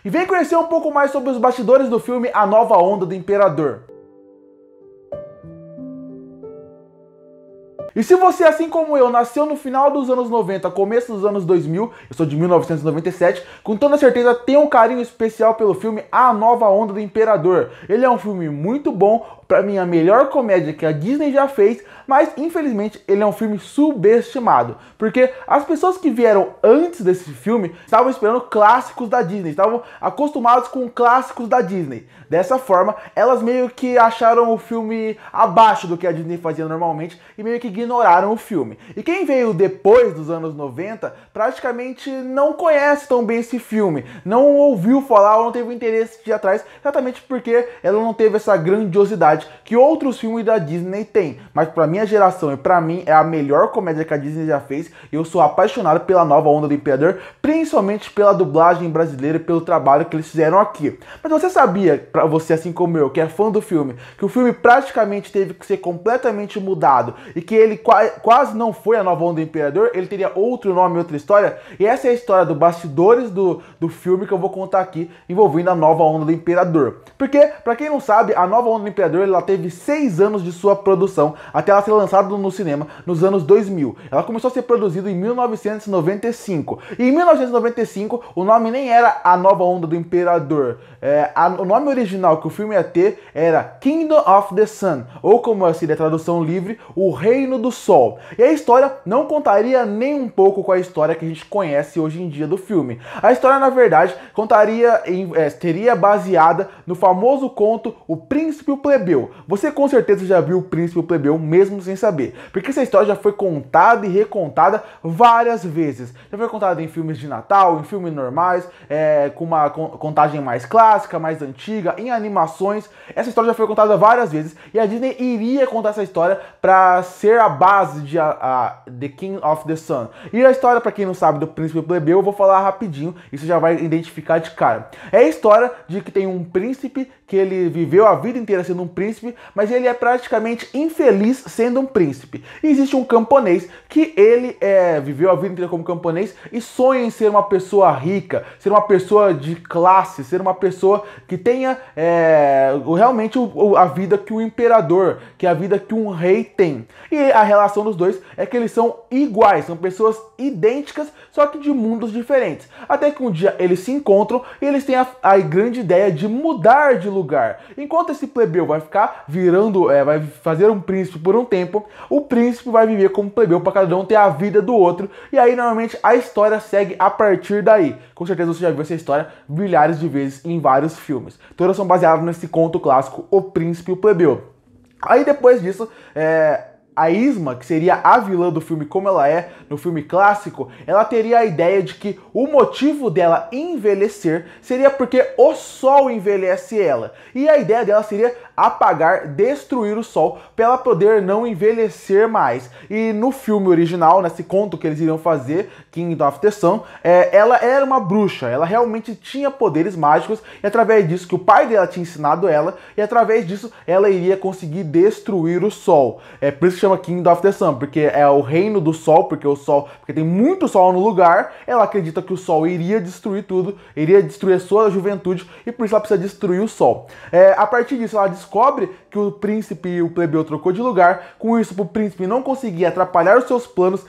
E vem conhecer um pouco mais sobre os bastidores do filme A Nova Onda do Imperador. E se você, assim como eu, nasceu no final dos anos 90, começo dos anos 2000, eu sou de 1997, com toda certeza tem um carinho especial pelo filme A Nova Onda do Imperador. Ele é um filme muito bom, pra mim a melhor comédia que a Disney já fez, mas infelizmente ele é um filme subestimado, porque as pessoas que vieram antes desse filme estavam esperando clássicos da Disney, estavam acostumados com clássicos da Disney. Dessa forma, elas meio que acharam o filme abaixo do que a Disney fazia normalmente e meio que ignoraram o filme. E quem veio depois dos anos 90 praticamente não conhece tão bem esse filme, não ouviu falar ou não teve interesse de ir atrás, exatamente porque ela não teve essa grandiosidade que outros filmes da Disney têm. Mas pra minha geração e pra mim é a melhor comédia que a Disney já fez. Eu sou apaixonado pela Nova Onda do Imperador, principalmente pela dublagem brasileira e pelo trabalho que eles fizeram aqui. Mas você sabia, pra você assim como eu, que é fã do filme, que o filme praticamente teve que ser completamente mudado e que ele quase não foi a Nova Onda do Imperador, ele teria outro nome, outra história? E essa é a história dos bastidores do filme que eu vou contar aqui, envolvendo a Nova Onda do Imperador. Porque, pra quem não sabe, a Nova Onda do Imperador ela teve 6 anos de sua produção até ela ser lançada no cinema nos anos 2000. Ela começou a ser produzida em 1995. E em 1995 o nome nem era A Nova Onda do Imperador. O nome original que o filme ia ter era Kingdom of the Sun, ou como seria a tradução livre, O Reino do Sol. E a história não contaria nem um pouco com a história que a gente conhece hoje em dia do filme. A história, na verdade, seria baseada no famoso conto O Príncipe e o Plebeu. Você com certeza já viu O Príncipe e o Plebeu, mesmo sem saber, porque essa história já foi contada e recontada várias vezes. Já foi contada em filmes de Natal, em filmes normais, com uma contagem mais clássica, mais antiga, em animações. Essa história já foi contada várias vezes e a Disney iria contar essa história para ser a base de The King of the Sun. E a história, para quem não sabe, do Príncipe e o Plebeu, eu vou falar rapidinho, isso já vai identificar de cara. É a história de que tem um príncipe que ele viveu a vida inteira sendo um príncipe, mas ele é praticamente infeliz sendo um príncipe. E existe um camponês que ele viveu a vida inteira como camponês e sonha em ser uma pessoa rica, ser uma pessoa de classe, ser uma pessoa que tenha realmente a vida que o imperador, que a vida que um rei tem. E a relação dos dois é que eles são iguais, são pessoas idênticas, só que de mundos diferentes. Até que um dia eles se encontram e eles têm a grande ideia de mudar de lugar. Enquanto esse plebeu vai ficar virando, vai fazer um príncipe por um tempo, o príncipe vai viver como plebeu para cada um ter a vida do outro. E aí normalmente a história segue a partir daí. Com certeza você já viu essa história milhares de vezes em vários filmes. Todas são baseadas nesse conto clássico, O Príncipe e o Plebeu. Aí depois disso, a Yzma, que seria a vilã do filme como ela é no filme clássico, ela teria a ideia de que o motivo dela envelhecer seria porque o sol envelhece ela. E a ideia dela seria apagar, destruir o sol para ela poder não envelhecer mais. E no filme original, nesse conto que eles iriam fazer, Kingdom of the Sun, ela era uma bruxa, ela realmente tinha poderes mágicos e através disso que o pai dela tinha ensinado ela, e através disso ela iria conseguir destruir o sol. Por isso que chama Kingdom of the Sun, porque é o reino do sol, porque tem muito sol no lugar. Ela acredita que o sol iria destruir tudo, iria destruir a sua juventude e por isso ela precisa destruir o sol. A partir disso ela descobre que o príncipe e o plebeu trocou de lugar. Com isso, para o príncipe não conseguir atrapalhar os seus planos,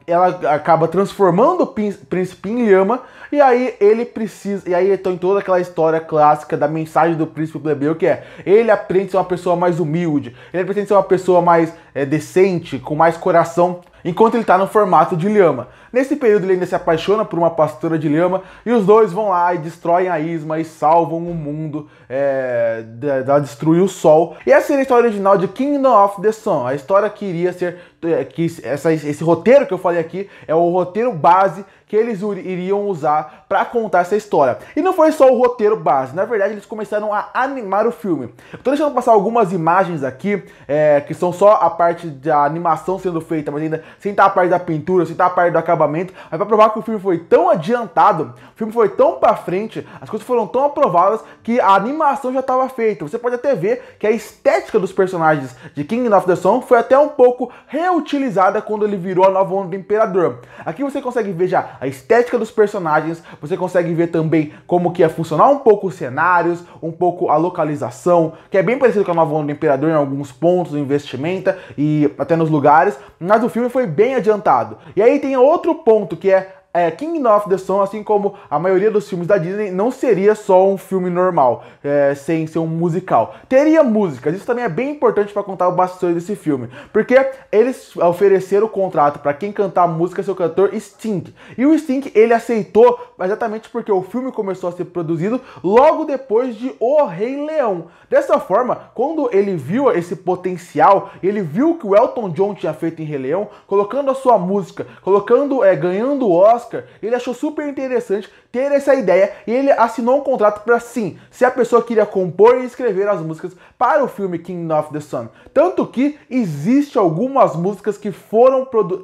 ela acaba transformando o príncipe em lhama. E aí ele precisa, e aí tem toda aquela história clássica da mensagem do príncipe plebeu, que ele aprende a ser uma pessoa mais humilde, ele aprende a ser uma pessoa mais decente, com mais coração, enquanto ele está no formato de lhama. Nesse período ele ainda se apaixona por uma pastora de lhama e os dois vão lá e destroem a Yzma e salvam o mundo da destruir o sol. E essa seria a história original de Kingdom of the Sun. A história que iria ser, esse roteiro que eu falei aqui é o roteiro base que eles iriam usar para contar essa história. E não foi só o roteiro base, na verdade eles começaram a animar o filme. Eu tô deixando passar algumas imagens aqui, que são só a parte da animação sendo feita, mas ainda sem estar a parte da pintura, sem estar a parte do acabamento, mas para provar que o filme foi tão adiantado, o filme foi tão para frente, as coisas foram tão aprovadas que a animação já estava feita. Você pode até ver que a estética dos personagens de Kingdom of the Sun foi até um pouco reutilizada quando ele virou a Nova Onda do Imperador. Aqui você consegue ver já a estética dos personagens, você consegue ver também como que ia funcionar um pouco os cenários, um pouco a localização, que é bem parecido com a Nova Onda do Imperador em alguns pontos, no investimento e até nos lugares, mas o filme foi bem adiantado. E aí tem outro ponto que é King of the Sun, assim como a maioria dos filmes da Disney, não seria só um filme normal, sem ser um musical. Teria músicas, isso também é bem importante para contar o bastidor desse filme, porque eles ofereceram o contrato para quem cantar a música ser o cantor Sting. E o Sting, ele aceitou exatamente porque o filme começou a ser produzido logo depois de O Rei Leão. Dessa forma, quando ele viu esse potencial, ele viu o que o Elton John tinha feito em Rei Leão, colocando a sua música, ganhando o Oscar, ele achou super interessante ter essa ideia e ele assinou um contrato para sim, se a pessoa queria compor e escrever as músicas para o filme King of the Sun. Tanto que existe algumas músicas que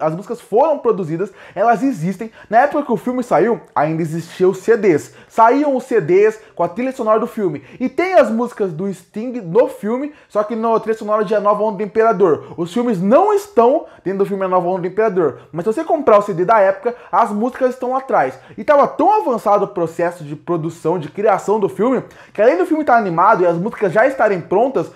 as músicas foram produzidas, elas existem. Na época que o filme saiu, ainda existiam os CDs. Saíam os CDs com a trilha sonora do filme. E tem as músicas do Sting no filme, só que na trilha sonora de A Nova Onda do Imperador. Os filmes não estão dentro do filme A Nova Onda do Imperador. Mas se você comprar o CD da época, as músicas estão lá atrás. E estava tão avançado o processo de produção, de criação do filme, que além do filme estar animado e as músicas já estarem prontas,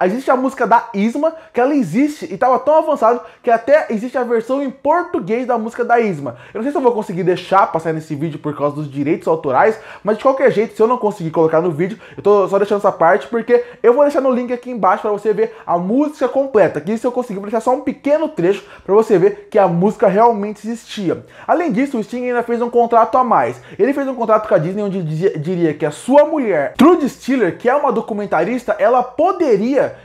existe a música da Isma, que ela existe e estava tão avançado que até existe a versão em português da música da Isma. Eu não sei se eu vou conseguir deixar passar nesse vídeo por causa dos direitos autorais, mas de qualquer jeito, se eu não conseguir colocar no vídeo, eu tô só deixando essa parte porque eu vou deixar no link aqui embaixo para você ver a música completa. Aqui se eu conseguir, vou deixar só um pequeno trecho para você ver que a música realmente existia. Além disso, o Sting ainda fez um contrato a mais. Ele fez um contrato com a Disney onde diria que a sua mulher, Trudy Stiller, que é uma documentarista, ela poderia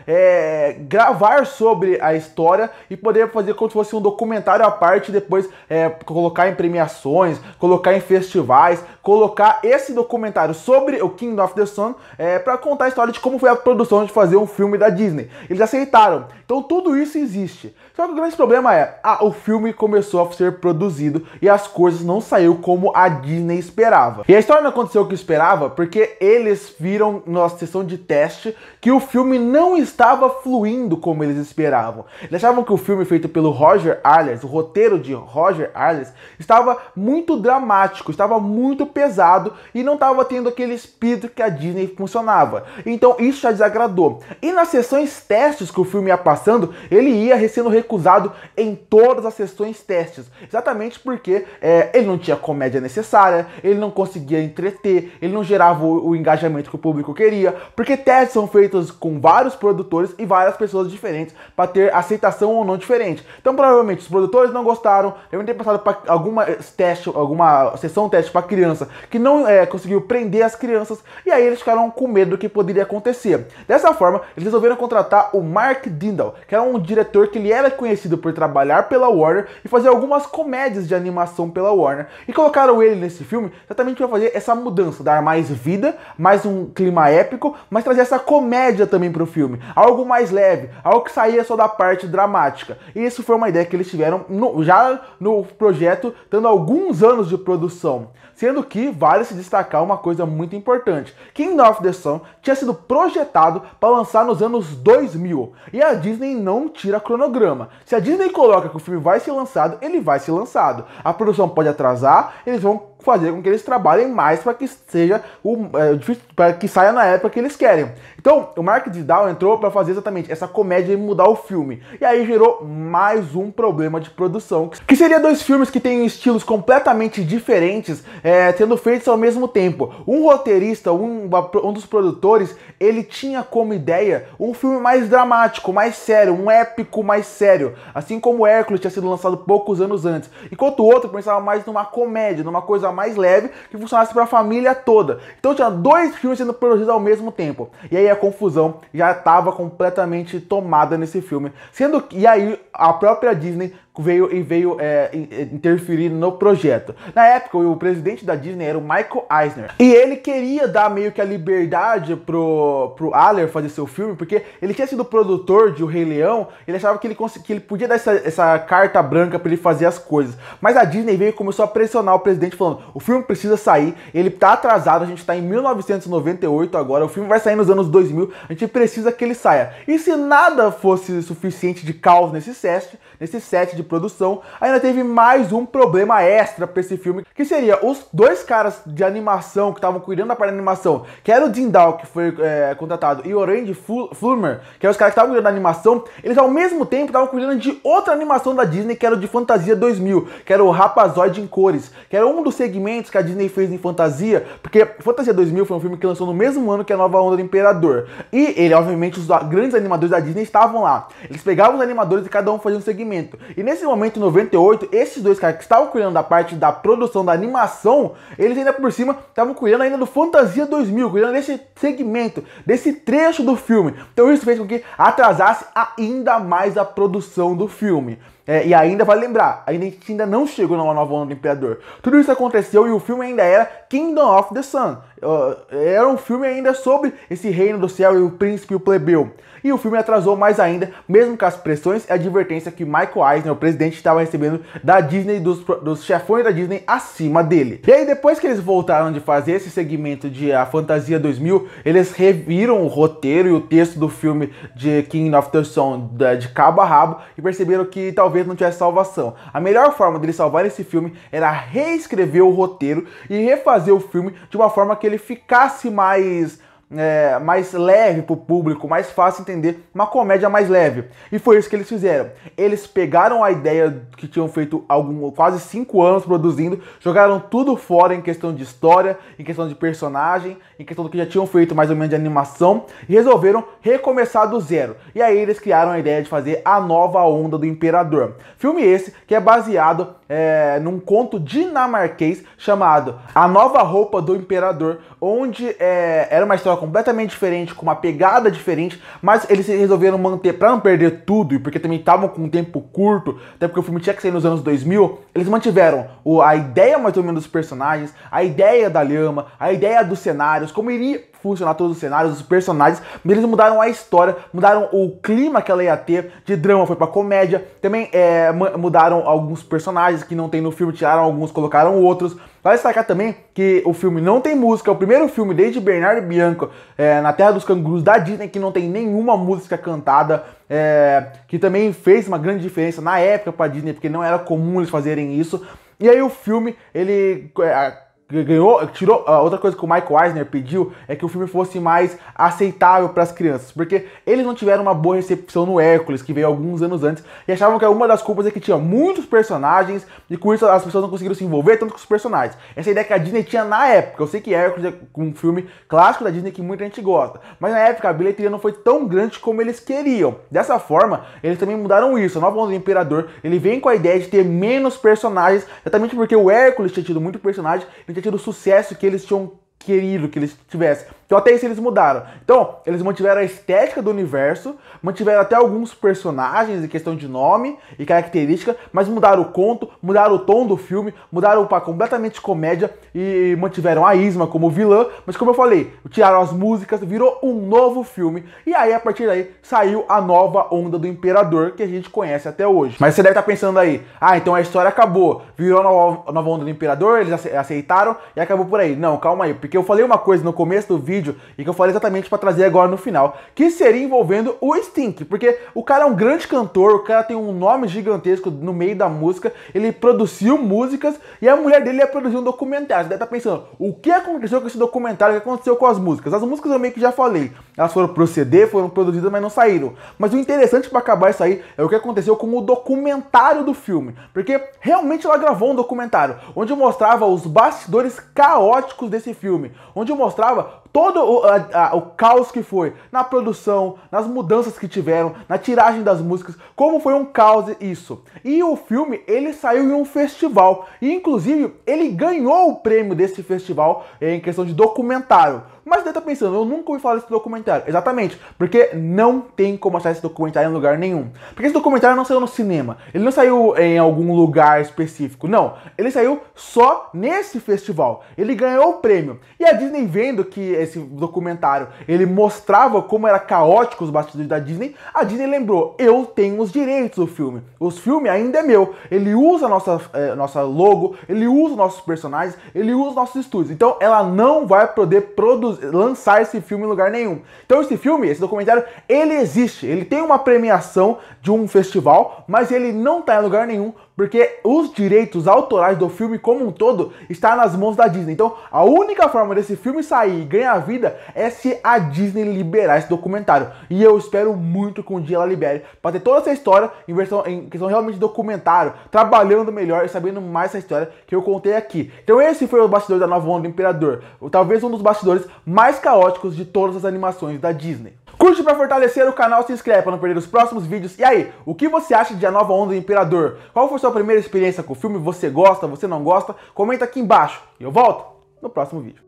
gravar sobre a história e poder fazer como se fosse um documentário à parte, depois colocar em premiações, colocar em festivais, colocar esse documentário sobre o King of the Sun para contar a história de como foi a produção de fazer um filme da Disney. Eles aceitaram. Então tudo isso existe. Só que o grande problema o filme começou a ser produzido e as coisas não saíram como a Disney esperava. E a história não aconteceu o que esperava porque eles viram na sessão de teste que o filme não estava fluindo como eles esperavam. Eles achavam que o filme feito pelo Roger Allers, o roteiro de Roger Allers, estava muito dramático, estava muito pesado e não estava tendo aquele espírito que a Disney funcionava. Então isso já desagradou. E nas sessões testes que o filme ia passando, ele ia sendo recusado em todas as sessões testes. Exatamente porque ele não tinha comédia necessária, ele não conseguia entreter, ele não gerava o engajamento que o público queria, porque testes são feitos com vários produtores e várias pessoas diferentes para ter aceitação ou não diferente. Então provavelmente os produtores não gostaram, devem ter passado para alguma sessão teste para criança que não conseguiu prender as crianças e aí eles ficaram com medo do que poderia acontecer. Dessa forma, eles resolveram contratar o Mark Dindal, que era um diretor que ele era conhecido por trabalhar pela Warner e fazer algumas comédias de animação pela Warner. E colocaram ele nesse filme exatamente para fazer essa mudança, dar mais vida, mais um clima épico, mas trazer essa comédia também para o filme. Algo mais leve, algo que saía só da parte dramática. E isso foi uma ideia que eles tiveram já no projeto, dando alguns anos de produção. Sendo que vale se destacar uma coisa muito importante. King of the Sun tinha sido projetado para lançar nos anos 2000. E a Disney não tira cronograma. Se a Disney coloca que o filme vai ser lançado, ele vai ser lançado. A produção pode atrasar, eles vão fazer com que eles trabalhem mais para que seja para que saia na época que eles querem. Então, o Mark Dindal entrou para fazer exatamente essa comédia e mudar o filme. E aí gerou mais um problema de produção, que seria dois filmes que têm estilos completamente diferentes, sendo feitos ao mesmo tempo. Um roteirista, um dos produtores, ele tinha como ideia um filme mais dramático, mais sério, um épico mais sério, assim como Hércules tinha sido lançado poucos anos antes. Enquanto o outro pensava mais numa comédia, numa coisa mais leve que funcionasse para a família toda. Então tinha dois filmes sendo produzidos ao mesmo tempo. E aí a confusão já estava completamente tomada nesse filme. E aí a própria Disney veio interferir no projeto. Na época, o presidente da Disney era o Michael Eisner. E ele queria dar meio que a liberdade pro Aller fazer seu filme, porque ele tinha sido produtor de O Rei Leão, ele achava que ele podia dar essa carta branca para ele fazer as coisas. Mas a Disney veio e começou a pressionar o presidente falando, o filme precisa sair, ele tá atrasado, a gente tá em 1998 agora, o filme vai sair nos anos 2000, a gente precisa que ele saia. E se nada fosse suficiente de caos nesse set de produção, ainda teve mais um problema extra para esse filme, que seria os dois caras de animação que estavam cuidando da parte da animação, que era o Jim Dahl, que foi contratado, e o Randy Fulmer, que eram os caras que estavam cuidando da animação. Eles ao mesmo tempo estavam cuidando de outra animação da Disney, que era o de Fantasia 2000, que era o Rapazoide em cores, que era um dos segmentos que a Disney fez em fantasia, porque Fantasia 2000 foi um filme que lançou no mesmo ano que a Nova Onda do Imperador. E ele, obviamente, os grandes animadores da Disney estavam lá. Eles pegavam os animadores e cada um fazia um segmento. E nesse momento, em 98, esses dois caras que estavam cuidando da parte da produção da animação, eles ainda por cima estavam cuidando ainda do Fantasia 2000, cuidando desse segmento, desse trecho do filme. Então isso fez com que atrasasse ainda mais a produção do filme. E ainda vale lembrar, a gente ainda não chegou na Nova Onda do Imperador. Tudo isso aconteceu e o filme ainda era Kingdom of the Sun. Era um filme ainda sobre esse reino do céu e o príncipe e o plebeu. E o filme atrasou mais ainda, mesmo com as pressões e a advertência que Michael Eisner, o presidente, estava recebendo da Disney, dos chefões da Disney acima dele. E aí, depois que eles voltaram de fazer esse segmento de A Fantasia 2000, eles reviram o roteiro e o texto do filme de King of the Sun de cabo a rabo e perceberam que talvez não tivesse salvação. A melhor forma deles salvar esse filme era reescrever o roteiro e refazer o filme de uma forma que ele ficasse mais leve pro público, mais fácil entender, uma comédia mais leve. E foi isso que eles fizeram. Eles pegaram a ideia que tinham feito quase 5 anos produzindo, jogaram tudo fora em questão de história, em questão de personagem, em questão do que já tinham feito mais ou menos de animação, e resolveram recomeçar do zero. E aí eles criaram a ideia de fazer A Nova Onda do Imperador. Filme esse que é baseado num conto dinamarquês chamado A Nova Roupa do Imperador, onde era uma história completamente diferente, com uma pegada diferente, mas eles resolveram manter, para não perder tudo, e porque também estavam com um tempo curto, até porque o filme tinha que sair nos anos 2000, eles mantiveram a ideia mais ou menos dos personagens, a ideia da lhama, a ideia dos cenários, como iria funcionar todos os cenários, os personagens, mas eles mudaram a história, mudaram o clima que ela ia ter, de drama foi pra comédia, também mudaram alguns personagens que não tem no filme, tiraram alguns, colocaram outros. Vale destacar também que o filme não tem música, é o primeiro filme desde Bernardo Bianco, Na Terra dos Cangurus da Disney, que não tem nenhuma música cantada, que também fez uma grande diferença na época pra Disney, porque não era comum eles fazerem isso. E aí o filme, ele tirou. Outra coisa que o Michael Eisner pediu é que o filme fosse mais aceitável para as crianças, porque eles não tiveram uma boa recepção no Hércules, que veio alguns anos antes, e achavam que uma das culpas é que tinha muitos personagens e com isso as pessoas não conseguiram se envolver tanto com os personagens. Essa ideia que a Disney tinha na época. Eu sei que Hércules é um filme clássico da Disney que muita gente gosta, mas na época a bilheteria não foi tão grande como eles queriam. Dessa forma, eles também mudaram isso. A Nova Onda do Imperador, ele vem com a ideia de ter menos personagens, exatamente porque o Hércules tinha tido muito personagem, ele tinha tido o sucesso que eles tinham querido que eles tivessem. Então até isso eles mudaram. Então, eles mantiveram a estética do universo, mantiveram até alguns personagens em questão de nome e característica, mas mudaram o conto, mudaram o tom do filme, mudaram para completamente comédia e mantiveram a Isma como vilã, mas como eu falei, tiraram as músicas, virou um novo filme, e aí a partir daí saiu A Nova Onda do Imperador, que a gente conhece até hoje. Mas você deve estar pensando aí, então a história acabou, virou a Nova Onda do Imperador, eles aceitaram e acabou por aí. Não, calma aí, porque eu falei uma coisa no começo do vídeo e que eu falei exatamente para trazer agora no final, que seria envolvendo o Sting, porque o cara é um grande cantor, o cara tem um nome gigantesco no meio da música, ele produziu músicas e a mulher dele ia produzir um documentário. Você deve estar pensando, o que aconteceu com esse documentário, o que aconteceu com as músicas? As músicas eu meio que já falei, elas foram pro CD, foram produzidas, mas não saíram. Mas o interessante para acabar isso aí é o que aconteceu com o documentário do filme, porque realmente ela gravou um documentário, onde mostrava os bastidores caóticos desse filme, onde mostrava todo o caos que foi na produção, nas mudanças que tiveram, na tiragem das músicas, como foi um caos isso. E o filme, ele saiu em um festival, e inclusive ele ganhou o prêmio desse festival em questão de documentário. Mas você tá pensando, eu nunca ouvi falar desse documentário. Exatamente, porque não tem como achar esse documentário em lugar nenhum. Porque esse documentário não saiu no cinema, ele não saiu em algum lugar específico, não. Ele saiu só nesse festival, ele ganhou o prêmio. E a Disney, vendo que esse documentário ele mostrava como era caótico os bastidores da Disney, a Disney lembrou: eu tenho os direitos do filme, o filme ainda é meu, ele usa a nossa logo, ele usa os nossos personagens, ele usa os nossos estúdios, então ela não vai poder lançar esse filme em lugar nenhum. Então esse filme, esse documentário, ele existe, ele tem uma premiação de um festival, mas ele não está em lugar nenhum, porque os direitos autorais do filme como um todo está nas mãos da Disney. Então a única forma desse filme sair e ganhar vida é se a Disney liberar esse documentário. E eu espero muito que um dia ela libere, para ter toda essa história em questão realmente de documentário, trabalhando melhor e sabendo mais essa história que eu contei aqui. Então esse foi o bastidor da nova onda do Imperador, talvez um dos bastidores mais caóticos de todas as animações da Disney. Curte para fortalecer o canal, se inscreve para não perder os próximos vídeos. E aí, o que você acha de A Nova Onda do Imperador? Qual foi sua primeira experiência com o filme? Você gosta, você não gosta? Comenta aqui embaixo. E eu volto no próximo vídeo.